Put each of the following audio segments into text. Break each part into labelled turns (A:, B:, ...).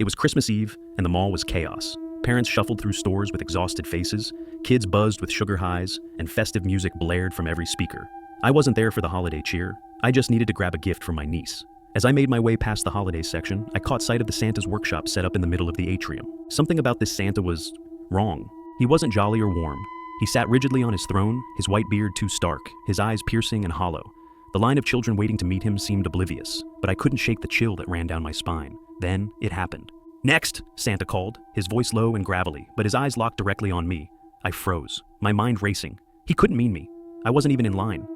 A: It was Christmas Eve, and the mall was chaos. Parents shuffled through stores with exhausted faces, kids buzzed with sugar highs, and festive music blared from every speaker. I wasn't there for the holiday cheer. I just needed to grab a gift from my niece. As I made my way past the holiday section, I caught sight of the Santa's workshop set up in the middle of the atrium. Something about this Santa was wrong. He wasn't jolly or warm. He sat rigidly on his throne, his white beard too stark, his eyes piercing and hollow. The line of children waiting to meet him seemed oblivious, but I couldn't shake the chill that ran down my spine. Then it happened. "Next!" Santa called, his voice low and gravelly, but his eyes locked directly on me. I froze, my mind racing. He couldn't mean me. I wasn't even in line.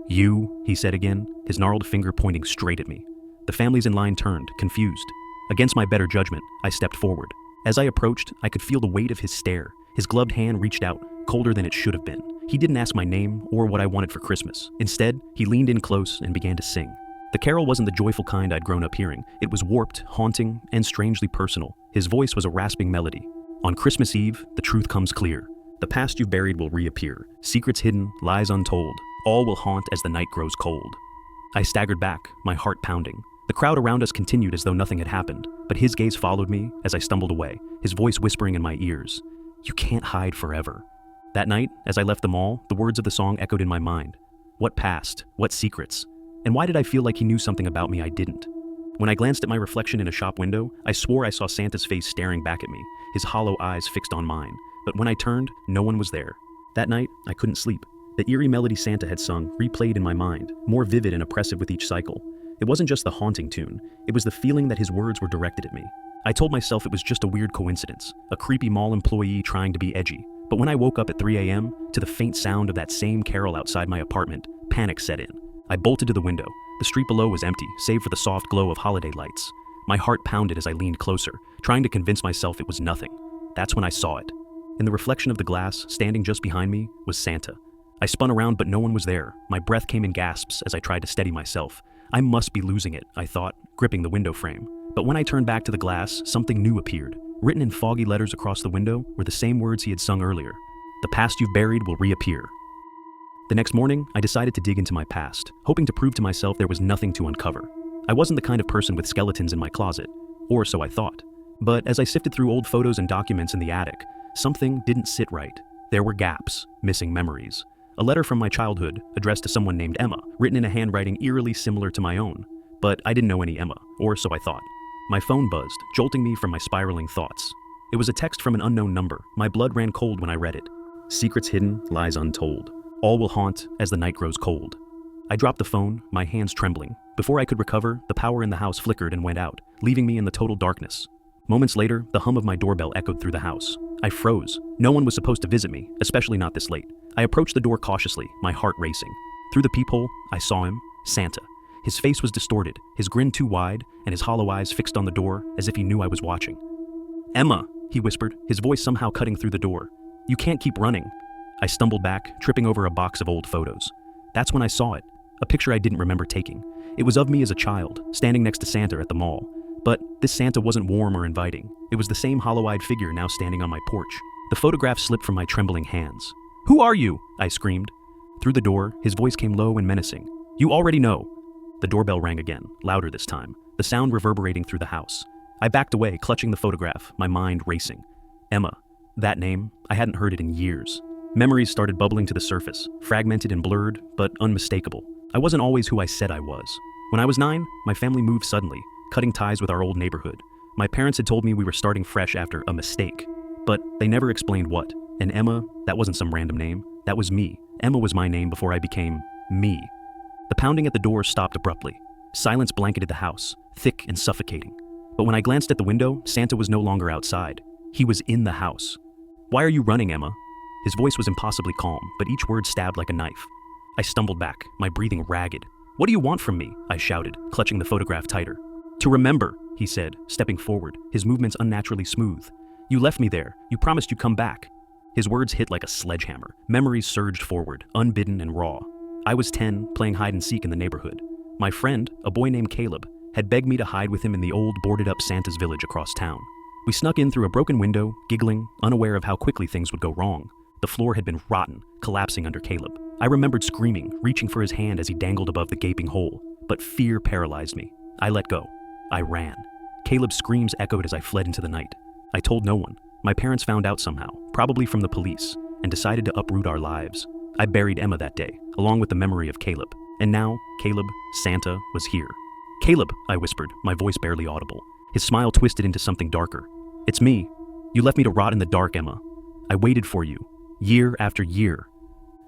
A: "You," he said again, his gnarled finger pointing straight at me. The families in line turned, confused. Against my better judgment, I stepped forward. As I approached, I could feel the weight of his stare. His gloved hand reached out, colder than it should have been. He didn't ask my name or what I wanted for Christmas. Instead, he leaned in close and began to sing. The carol wasn't the joyful kind I'd grown up hearing. It was warped, haunting, and strangely personal. His voice was a rasping melody. "On Christmas Eve, the truth comes clear. The past you've buried will reappear. Secrets hidden, lies untold. All will haunt as the night grows cold." I staggered back, my heart pounding. The crowd around us continued as though nothing had happened, but his gaze followed me as I stumbled away, his voice whispering in my ears, "You can't hide forever." That night, as I left the mall, the words of the song echoed in my mind. What past? What secrets? And why did I feel like he knew something about me I didn't? When I glanced at my reflection in a shop window, I swore I saw Santa's face staring back at me, his hollow eyes fixed on mine. But when I turned, no one was there. That night, I couldn't sleep. The eerie melody Santa had sung replayed in my mind, more vivid and oppressive with each cycle. It wasn't just the haunting tune, it was the feeling that his words were directed at me. I told myself it was just a weird coincidence, a creepy mall employee trying to be edgy. But when I woke up at 3 a.m., to the faint sound of that same carol outside my apartment, panic set in. I bolted to the window. The street below was empty, save for the soft glow of holiday lights. My heart pounded as I leaned closer, trying to convince myself it was nothing. That's when I saw it. In the reflection of the glass, standing just behind me, was Santa. I spun around, but no one was there. My breath came in gasps as I tried to steady myself. I must be losing it, I thought, gripping the window frame. But when I turned back to the glass, something new appeared. Written in foggy letters across the window were the same words he had sung earlier. "The past you've buried will reappear." The next morning, I decided to dig into my past, hoping to prove to myself there was nothing to uncover. I wasn't the kind of person with skeletons in my closet, or so I thought. But as I sifted through old photos and documents in the attic, something didn't sit right. There were gaps, missing memories. A letter from my childhood, addressed to someone named Emma, written in a handwriting eerily similar to my own. But I didn't know any Emma, or so I thought. My phone buzzed, jolting me from my spiraling thoughts. It was a text from an unknown number. My blood ran cold when I read it. "Secrets hidden, lies untold. All will haunt as the night grows cold." I dropped the phone, my hands trembling. Before I could recover, the power in the house flickered and went out, leaving me in the total darkness. Moments later, the hum of my doorbell echoed through the house. I froze. No one was supposed to visit me, especially not this late. I approached the door cautiously, my heart racing. Through the peephole, I saw him, Santa. His face was distorted, his grin too wide, and his hollow eyes fixed on the door as if he knew I was watching. "Emma," he whispered, his voice somehow cutting through the door. "You can't keep running." I stumbled back, tripping over a box of old photos. That's when I saw it, a picture I didn't remember taking. It was of me as a child, standing next to Santa at the mall. But this Santa wasn't warm or inviting. It was the same hollow-eyed figure now standing on my porch. The photograph slipped from my trembling hands. "Who are you?" I screamed. Through the door, his voice came low and menacing. "You already know." The doorbell rang again, louder this time, the sound reverberating through the house. I backed away, clutching the photograph, my mind racing. Emma. That name, I hadn't heard it in years. Memories started bubbling to the surface, fragmented and blurred, but unmistakable. I wasn't always who I said I was. When I was 9, my family moved suddenly, cutting ties with our old neighborhood. My parents had told me we were starting fresh after a mistake, but they never explained what. And Emma, that wasn't some random name. That was me. Emma was my name before I became me. The pounding at the door stopped abruptly. Silence blanketed the house, thick and suffocating. But when I glanced at the window, Santa was no longer outside. He was in the house. "Why are you running, Emma?" His voice was impossibly calm, but each word stabbed like a knife. I stumbled back, my breathing ragged. "What do you want from me?" I shouted, clutching the photograph tighter. "To remember," he said, stepping forward, his movements unnaturally smooth. "You left me there. You promised you'd come back." His words hit like a sledgehammer. Memories surged forward, unbidden and raw. I was 10, playing hide-and-seek in the neighborhood. My friend, a boy named Caleb, had begged me to hide with him in the old, boarded-up Santa's village across town. We snuck in through a broken window, giggling, unaware of how quickly things would go wrong. The floor had been rotten, collapsing under Caleb. I remembered screaming, reaching for his hand as he dangled above the gaping hole. But fear paralyzed me. I let go. I ran. Caleb's screams echoed as I fled into the night. I told no one. My parents found out somehow, probably from the police, and decided to uproot our lives. I buried Emma that day, along with the memory of Caleb. And now, Caleb, Santa, was here. "Caleb," I whispered, my voice barely audible. His smile twisted into something darker. "It's me. You left me to rot in the dark, Emma. I waited for you, year after year."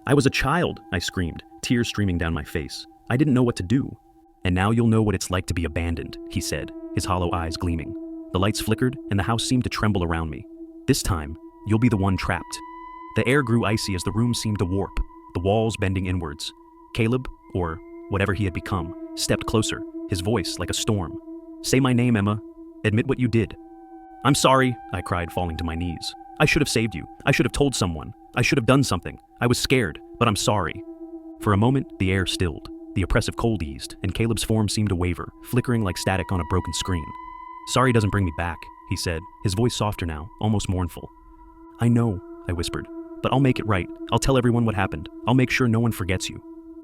A: "I was a child," I screamed, tears streaming down my face. "I didn't know what to do." "And now you'll know what it's like to be abandoned," he said, his hollow eyes gleaming. The lights flickered, and the house seemed to tremble around me. "This time, you'll be the one trapped." The air grew icy as the room seemed to warp, the walls bending inwards. Caleb, or whatever he had become, stepped closer, his voice like a storm. "Say my name, Emma. Admit what you did." "I'm sorry," I cried, falling to my knees. "I should have saved you. I should have told someone. I should have done something. I was scared, but I'm sorry." For a moment, the air stilled. The oppressive cold eased, and Caleb's form seemed to waver, flickering like static on a broken screen. "Sorry doesn't bring me back," he said, his voice softer now, almost mournful. "I know," I whispered, "but I'll make it right. I'll tell everyone what happened. I'll make sure no one forgets you."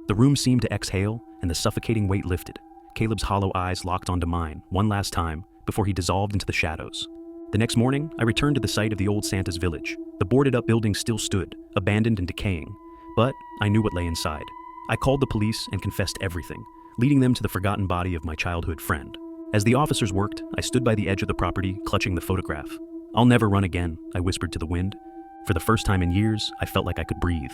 A: The room seemed to exhale, and the suffocating weight lifted. Caleb's hollow eyes locked onto mine, one last time, before he dissolved into the shadows. The next morning, I returned to the site of the old Santa's village. The boarded-up building still stood, abandoned and decaying, but I knew what lay inside. I called the police and confessed everything, leading them to the forgotten body of my childhood friend. As the officers worked, I stood by the edge of the property, clutching the photograph. "I'll never run again," I whispered to the wind. For the first time in years, I felt like I could breathe.